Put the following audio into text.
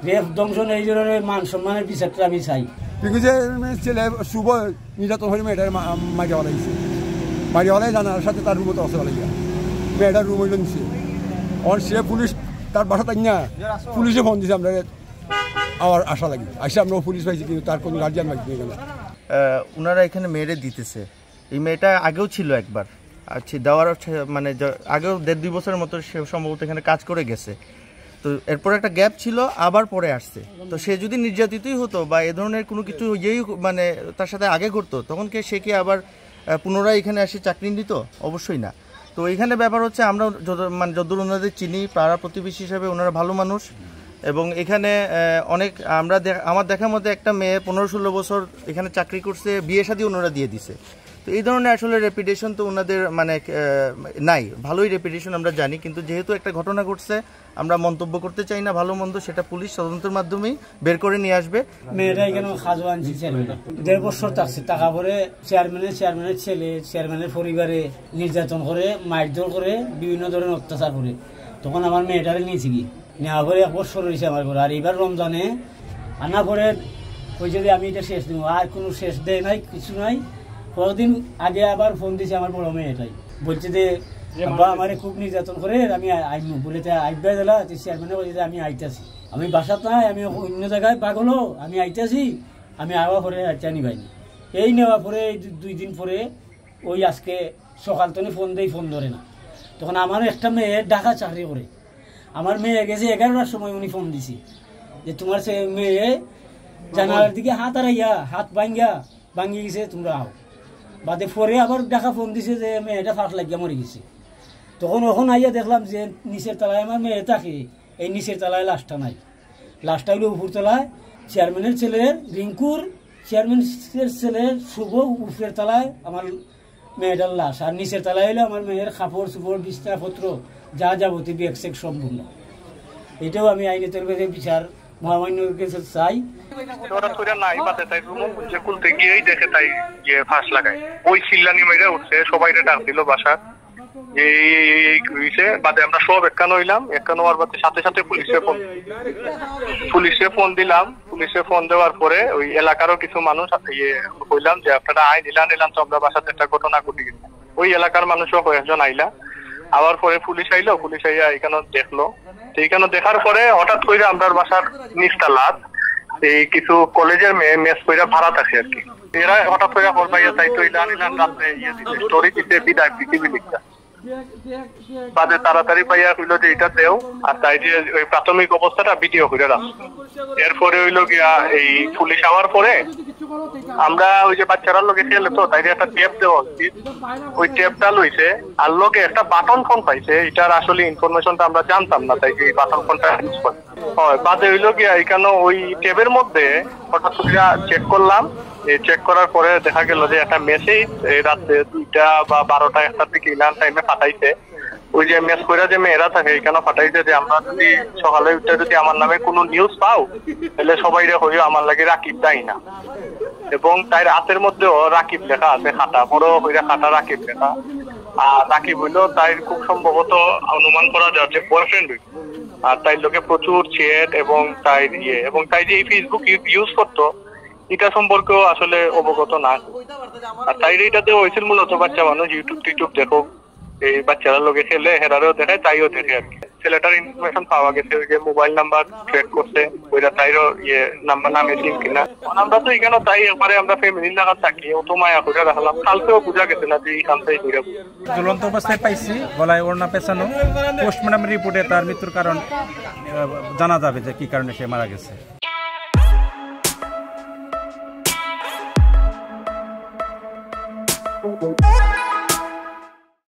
Rape দংশন এই ধরনের মান সম্মানের বিচারটা আমি চাই। ছেলে শুভ নির্যাতন হয়ে মেয়েটার মারি হলাইছে, মারি হলাই জানার সাথে তার রুমতে অসে হলাই মেয়েটার রুম হইল নিছে। আর সে পুলিশ তার বাসা তাই না, পুলিশে ফোন দিছে আমরা আমার আশা লাগি আসে আমরা পুলিশ পাইছি, কিন্তু তার কোনো গার্জিয়ান লাগবে না। ওনারা এখানে মেরে দিতেছে। এই মেয়েটা আগেও ছিল একবার, আচ্ছা দেওয়ার মানে আগেও 1.5-2 বছরের মতো সে সম্ভবত এখানে কাজ করে গেছে। তো এরপর একটা গ্যাপ ছিল, আবার পরে আসছে। তো সে যদি নির্যাতিতই হতো বা এ ধরনের কোনো কিছু মানে তার সাথে আগে ঘটতো, তখন সে কি আবার পুনরায় এখানে এসে চাকরি নিত? অবশ্যই না। তো এখানে ব্যাপার হচ্ছে আমরা মানে যদ্দূর ওনাদের চিনি, পাড়া প্রতিবেশী হিসাবে ওনারা ভালো মানুষ। এবং এখানে অনেক আমার দেখার মধ্যে একটা মেয়ে 15-16 বছর এখানে চাকরি করছে, বিয়ে শাদী ওনারা দিয়ে দিছে। তো এই ধরনের আসলে রেপুটেশন তো ওনাদের মানে নাই, ভালোই রেপুটেশন আমরা জানি। কিন্তু যেহেতু একটা ঘটনা ঘটছে, আমরা মন্তব্য করতে চাই না। ভালো মন্দ সেটা পুলিশ তদন্তের মাধ্যমেই বের করে নিয়ে আসবে। মেয়েরা এখানে খাজো আনছি, 1.5 বছর থাকছে, টাকা পরে চেয়ারম্যানের ছেলে, চেয়ারম্যানের পরিবারে নির্যাতন করে, মারধর করে, বিভিন্ন ধরনের অত্যাচার করে। তখন আমার মেয়েটারে নিয়েছি কি নেওয়া পরে 1 বছর রয়েছে আমার পরে। আর এবার রমজানে আনা পরে ওই যদি আমি এটা শেষ দিব, আর কোনো শেষ দেয় নাই, কিছু নাই। কতদিন আগে আবার ফোন দিয়েছে আমার বড় মেয়েটাই, বলছে যে বাবা আমারে খুব নির্যাতন করে, আমি আইনু বলে আইবা দিলা। চেয়ারম্যানে বলছে যে আমি আইতাছি, আমি বাসাত নাই, আমি অন্য জায়গায় পাগল, আমি আইতাছি। আমি আওয়া পরে আচ্ছা নিবাইনি। এই নেওয়া পরে 2 দিন পরে ওই আজকে সকাল তনি ফোন দেই, ফোন ধরে না। তখন আমার একটা মেয়ে ঢাকা চাকরি করে, আমার মেয়ে গেছে 11টার সময় উনি ফোন দিছি যে তোমার সে মেয়ে জানালার দিকে হাত হারাইয়া, হাত ভাঙ্গি গেছে, তোমরা আও। বাদে পরে আবার দেখা ফোন দিছে যে মেয়েটা ফাঁস লাগিয়া মরে গেছে। তখন ওখান আইয়া দেখলাম যে নিচের তলায় আমার মেয়ে থাকে, এই নিচের তলায় লাশটা নাই। লাশটা হইলো উপর তলায় চেয়ারম্যানের ছেলের রিঙ্কুর, চেয়ারম্যানের ছেলের শুভ, উপরের তলায় আমার মেয়েটার লাশ। আর নিচের তলায় হইলো আমার মেয়ের কাপড় চুপড়, বিছনাপত্র, যা যাবতীয় ব্যাগ সেক সম্পূর্ণ। এটাও আমি আইনের কাছে বিচার মহামান্যর কাছে চাই। ওই চিল্লানি মেরে উঠছে, সবাই ডাক দিল বাসা বাদে আমরা সব একানো হইলাম। একানো হওয়ার বাদে সাথে সাথে পুলিশে ফোন দিলাম। পুলিশে ফোন দেওয়ার পরে ওই এলাকারও কিছু মানুষ কইলাম যে আপনারা আইন নিলাম, তো আমরা বাসাতে একটা ঘটনা ঘটে গেছে। ওই এলাকার মানুষও কয়েকজন আইলা। আবার পরে পুলিশ আইলো, পুলিশ আইয়া এখানে দেখলো। এইখানে দেখার পরে হঠাৎ করে আমরা বাসার নিচতলাত এই কিছু কলেজের মেয়ে মেস কইরা ভাড়া থাকে আর কি। এরা হঠাৎ করে পাইয়া চাইতো ইলান রাত্রে স্টোরি দিতে বিদায় পৃথিবী লিখতা। বাদে তাড়াতাড়ি পাইয়া হইলো যে এটা দেও, আর তাই যে ওই প্রাথমিক অবস্থাটা ভিডিও করে রাখো। এরপরে হইলো গিয়া এই পুলিশ আওয়ার পরে আমরা ওই যে বাচ্চারা লোকে খেলে, তো তাই একটা টেপ দেওয়া উচিত। ওই টেপটা লইছে, আর লোকে একটা বাটন ফোন পাইছে। এটার আসলে ইনফরমেশনটা আমরা জানতাম না, তাই এই বাটন ফোনটা ইউজ করে। হয় বাদে হইলো গিয়া এখানে ওই টেপের মধ্যে হঠাৎ করে চেক করলাম। চেক করার পরে দেখা গেল যে একটা মেসেজ রাত্রে 2টা বা 12টা 1টার দিকে ইলান টাইমে পাঠাইছে। ওই যে মেস কইরা যে মেয়েরা থাকে এখানে পাঠাইছে যে আমরা যদি সকালে উঠে যদি আমার নামে কোনো নিউজ পাও, তাহলে সবাই হইও আমার লাগে রাকিব দেয় না। এবং তাই হাতের মধ্যেও রাকিব লেখা আছে, খাতা বড় হইয়া খাতা রাকিব লেখা। আর রাকিব হইলো তাই খুব সম্ভবত অনুমান করা যায় যে বয়ফ্রেন্ড হইল। আর তাই লোকে প্রচুর চ্যাট এবং তাই যে এই ফেসবুক ইউজ করতো, এটা সম্পর্কেও আসলে অবগত না। আর তাই এটাতে হয়েছিল মূলত বাচ্চা মানুষ ইউটিউব দেখো, এই বাচ্চারা লোকে খেলে হেরারেও দেখায়, তাইও দেখে আর কি। ছেলেটার ইনফরমেশন পাওয়া গেছে, ওই যে মোবাইল নাম্বার ট্র্যাক করছে, ওইটা তাইরও নাম্বার নামে ছিল কিনা। আমরা তো এখানে তাই একবারে আমরা ফ্যামিলির লাগা থাকি, অত মায়া করে রাখলাম। কালকেও বোঝা গেছে না যে এইখান থেকে ঝুলন্ত অবস্থায় পাইছি, গলায় ওড়না পেঁচানো। পোস্টমর্টম রিপোর্টে তার মৃত্যুর কারণ জানা যাবে যে কি কারণে সে মারা গেছে।